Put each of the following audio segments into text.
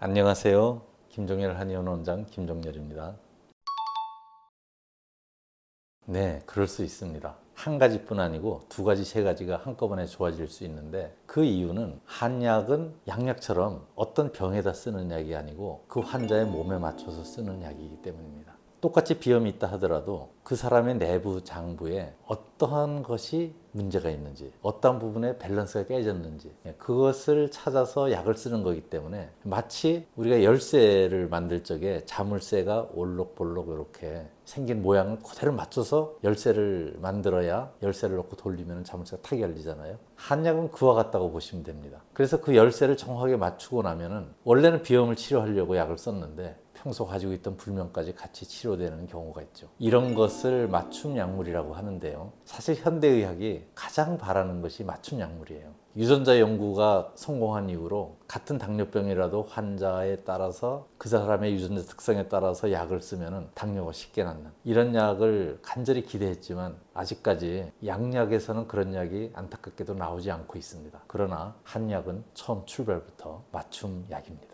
안녕하세요. 김종열 한의원 원장 김종열입니다. 네, 그럴 수 있습니다. 한 가지뿐 아니고 두 가지, 세 가지가 한꺼번에 좋아질 수 있는데 그 이유는 한약은 약약처럼 어떤 병에다 쓰는 약이 아니고 그 환자의 몸에 맞춰서 쓰는 약이기 때문입니다. 똑같이 비염이 있다 하더라도 그 사람의 내부 장부에 어떠한 것이 문제가 있는지, 어떤 부분에 밸런스가 깨졌는지 그것을 찾아서 약을 쓰는 거기 때문에 마치 우리가 열쇠를 만들 적에 자물쇠가 올록볼록 이렇게 생긴 모양을 그대로 맞춰서 열쇠를 만들어야 열쇠를 넣고 돌리면 자물쇠가 탁 열리잖아요. 한약은 그와 같다고 보시면 됩니다. 그래서 그 열쇠를 정확하게 맞추고 나면은 원래는 비염을 치료하려고 약을 썼는데 평소 가지고 있던 불면까지 같이 치료되는 경우가 있죠. 이런 것을 맞춤 약물이라고 하는데요. 사실 현대의학이 가장 바라는 것이 맞춤 약물이에요. 유전자 연구가 성공한 이후로 같은 당뇨병이라도 환자에 따라서 그 사람의 유전자 특성에 따라서 약을 쓰면 당뇨가 쉽게 낫는 이런 약을 간절히 기대했지만 아직까지 양약에서는 그런 약이 안타깝게도 나오지 않고 있습니다. 그러나 한약은 처음 출발부터 맞춤 약입니다.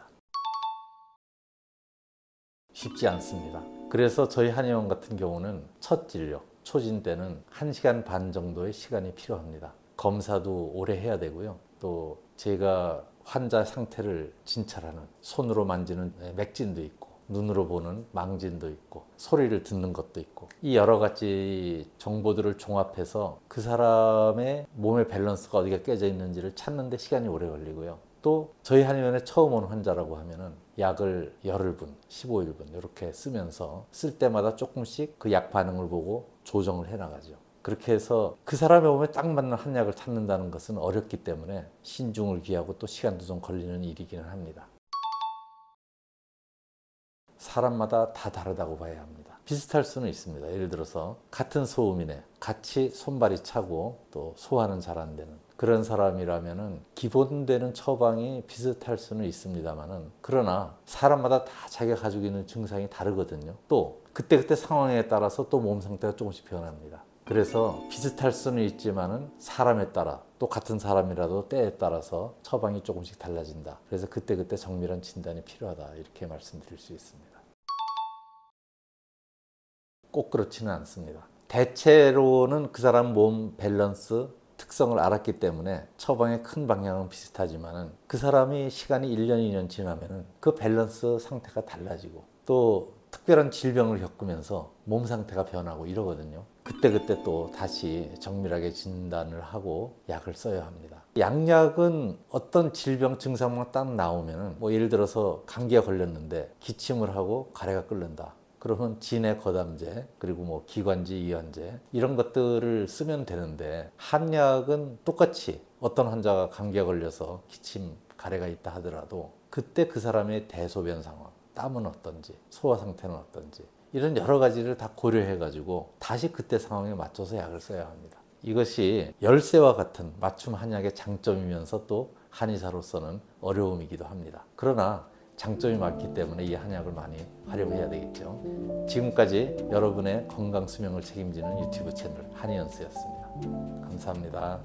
쉽지 않습니다. 그래서 저희 한의원 같은 경우는 첫 진료, 초진 때는 1시간 반 정도의 시간이 필요합니다. 검사도 오래 해야 되고요. 또 제가 환자 상태를 진찰하는 손으로 만지는 맥진도 있고 눈으로 보는 망진도 있고 소리를 듣는 것도 있고 이 여러 가지 정보들을 종합해서 그 사람의 몸의 밸런스가 어디가 깨져 있는지를 찾는 데 시간이 오래 걸리고요. 또 저희 한의원에 처음 온 환자라고 하면은 약을 열흘분, 15일분 이렇게 쓰면서 쓸 때마다 조금씩 그 약 반응을 보고 조정을 해 나가죠. 그렇게 해서 그 사람의 몸에 딱 맞는 한약을 찾는다는 것은 어렵기 때문에 신중을 기하고 또 시간도 좀 걸리는 일이기는 합니다. 사람마다 다 다르다고 봐야 합니다. 비슷할 수는 있습니다. 예를 들어서 같은 소음이네 같이 손발이 차고 또 소화는 잘 안 되는 그런 사람이라면은 기본되는 처방이 비슷할 수는 있습니다만은 그러나 사람마다 다 자기가 가지고 있는 증상이 다르거든요. 또 그때그때 상황에 따라서 또 몸 상태가 조금씩 변합니다. 그래서 비슷할 수는 있지만은 사람에 따라 또 같은 사람이라도 때에 따라서 처방이 조금씩 달라진다. 그래서 그때그때 정밀한 진단이 필요하다. 이렇게 말씀드릴 수 있습니다. 꼭 그렇지는 않습니다. 대체로는 그 사람 몸 밸런스, 특성을 알았기 때문에 처방의 큰 방향은 비슷하지만 그 사람이 시간이 1년, 2년 지나면 그 밸런스 상태가 달라지고 또 특별한 질병을 겪으면서 몸 상태가 변하고 이러거든요. 그때그때 또 다시 정밀하게 진단을 하고 약을 써야 합니다. 양약은 어떤 질병 증상만 딱 나오면 뭐 예를 들어서 감기가 걸렸는데 기침을 하고 가래가 끓는다. 그러면 진해 거담제 그리고 뭐 기관지 이완제 이런 것들을 쓰면 되는데 한약은 똑같이 어떤 환자가 감기가 걸려서 기침 가래가 있다 하더라도 그때 그 사람의 대소변 상황 땀은 어떤지 소화 상태는 어떤지 이런 여러 가지를 다 고려해 가지고 다시 그때 상황에 맞춰서 약을 써야 합니다. 이것이 열쇠와 같은 맞춤 한약의 장점이면서 또 한의사로서는 어려움이기도 합니다. 그러나 장점이 많기 때문에 이 한약을 많이 활용해야 되겠죠. 지금까지 여러분의 건강 수명을 책임지는 유튜브 채널 한의연스였습니다. 감사합니다.